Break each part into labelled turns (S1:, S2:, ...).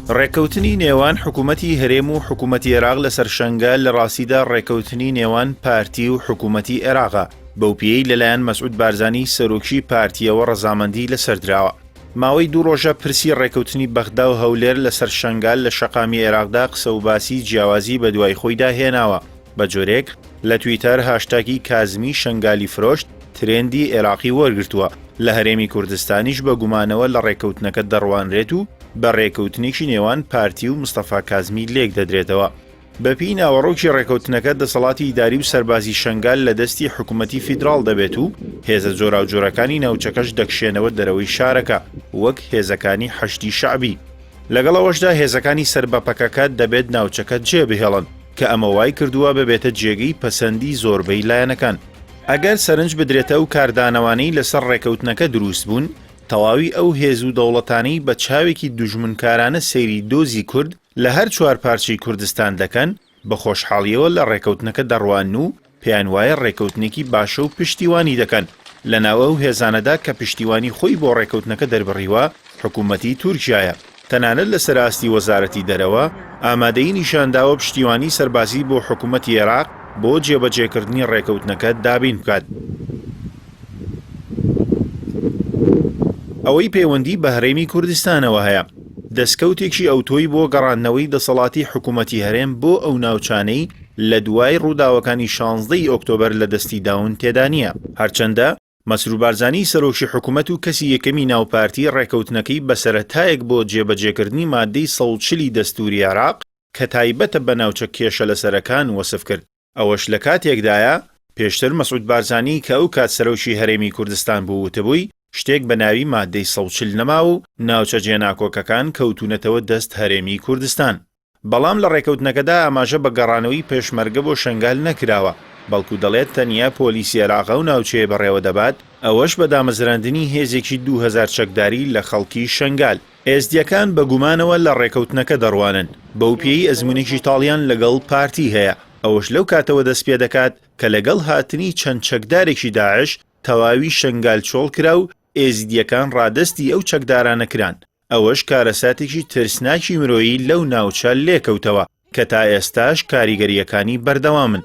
S1: ڕێکەوتنی نێوان حکوومەتی هەرێم و حکوومەتی عێراق لەسەر شەنگال لە ڕاستیدا ڕێکەوتنی نێوان پارتی و حکوومەتی عێراقە بەو پێی لەلایەن مەسعود بارزانی سەرۆکی پارتیەوە ڕەزامەندی لەسەردراوە. ماوەی 2 ڕۆژە پرسی ڕێکەوتنی بەغدا و هەولێر لەسەر شەنگال لە شەقامی عێراقدا قسە و باسی جیاوازی بە دوای خۆیدا هێناوە. بە جۆرێک لە تویتەر هاشتاگی کازمی شەنگالی فرۆشت ترێندی عێراقی وەرگرتووە، لە هەرێمی کوردستانیش بە گومانەوە لە ڕێکەوتنەکە دەڕوانرێت و بە ڕێکەوتنێکی نێوان پارتی و مستەفا کازمی لێک دەدرێتەوە. بەپی ناوەڕۆکی ڕێکەوتنەکە دەسەڵاتی ئیداری و سەربازی شەنگال لە دەستی حکوومەتی فیدراڵ دەبێت و هێزە جۆراوجۆرەکانی ناوچەکەش دەکشێنەوە دەرەوەی شارەکە وەک هێزەکانی حەشتی شەعبی. لەگەڵەوەشدا هێزەکانی سەربەپەکەکە دەبێت ناوچەکە جێبهێڵن کە ئەمە وای کردووە ببێتە جێگەی پەسەندی زۆربەی لایەنەکان. ئەگەر سەرنج بدرێتە و کاردانەوانەی لەسەر ڕێکەوتنەکە دروست بوون، تەواوی ئەو هێز و دەوڵەتانەی بە چاوێکی دوژمنکارانە سەیری دۆزی کورد لە هەر 4 پارچەی کوردستان دەکەن، بە خۆشحاڵیەوە لە ڕێکەوتنەکە دەڕوان و پێیان وایە ڕێکەوتنێکی باشە و پشتیوانی دەکەن. لە ناوە و هێزانەدا کە پشتیوانی خۆی بۆ ڕێکەوتنەکە دەربڕیوە حکوومەتی تورکیایە. تەنانەت لە سەراستی وەزارەتی دەرەوە ئامادەی نیشانداوە پشتیوانی سەربازی بۆ حکوومەتی عێراق بۆ جێبەجێکردنی ڕێکەوتنەکە دابین بکات. ئەوەی پەیوەندی بە هەرێمی کوردستانەوە هەیە، دەستکەوتێکی ئەوتۆی بۆ گەڕاندنەوەی دەسەڵاتی حکوومەتی هەرێم بۆ ئەو ناوچانەی لە دوای ڕووداوەکانی 16 ئۆکتۆبەر لە دەستی داون تێدا نییە. هەرچەندە مەسعود بارزانی سەرۆکی حکوومەت و کەسی یەکەمی ناوپارتی ڕێکەوتنەکەی بە سەرەتایەک بۆ جێبەجێکردنی مادەی 140 دەستوری عێراق کە تایبەتە بە ناوچە کێشە لەسەرەکان وەسف کرد. ئەوەش لە کاتێکدایە پێشتر مەسعود بارزانی کە ئەو کات سەرۆکی هەرێمی کوردستان بوو وتبووی شتێک بە ناوی مادەی 140 نەما و ناوچە جێناکۆکەکان کەوتونەتەوە دەست هەرێمی کوردستان. بەڵام لە ڕێکەوتنەکەدا ئاماژە بە گەڕانەوەی پێشمەرگە بۆ شەنگال نەکراوە، بەڵکو دەڵێت تەنیا پۆلیسی عێراق و ناوچەیە بەڕێوە دەبات، ئەوەش بە دامەزراندنی هێزێکی 2000 چەکداری لە خەڵکی شەنگال. ئێزدیەکان بە گومانەوە لە ڕێکەوتنەکە دەڕوانن، بەو پێی ئەزمونێکی تاڵیان لەگەڵ پارتی هەیە. ئەوەش لەو کاتەوە دەست پێ دەکات کە لەگەڵ هاتنی چەند چەکدارێکی داعش تەواوی شەنگال چۆڵ کرا و ئێزدیەکان ڕادەستی ئەو چەکدارانە کران. ئەوەش کارەساتێکی ترسناکی مرۆیی لەو ناوچە لێکەوتەوە کە تا ئێستاش کاریگەریەکانی بەردەوامن.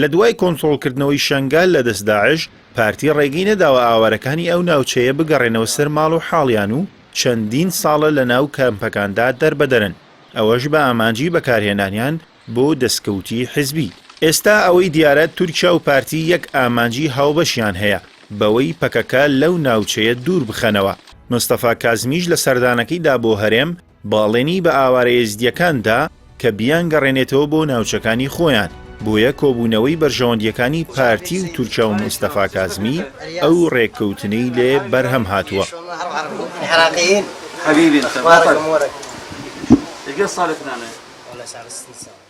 S1: لە دوای کۆنتڕۆڵکردنەوەی شەنگال لە دەست داعش، پارتی ڕێگەی نەداوە ئاوارەکانی ئەو ناوچەیە بگەڕێنەوە سەر ماڵ و حاڵیان و چەندین ساڵە لە ناو کەمپەکاندا دەربەدەرن، ئەوەش بە ئامانجی بەکارهێنانیان بۆ دەستکەوتی حیزبی. ئێستا ئەوەی دیارە تورکیا و پارتی یەک ئامانجی هاوبەشیان هەیە بەوەی پەکەکە لەو ناوچەیە دوور بخەنەوە. مستەفا کازمیش لە سەردانەکەیدا بۆ هەرێم باڵێنی بە ئاوارە ئێزدیەکاندا کە بیان گەڕێنێتەوە بۆ ناوچەکانی خۆیان. بۆیە کۆبوونەوەی بەرژەوەندیەکانی پارتی و تورکیا و مستەفا کازمی ئەو ڕێککەوتنەی لێ بەرهەم هاتووە.
S2: حبيبي انت اخبارك امورك؟ قد صار لك هنا؟ والله صار 6 سنين.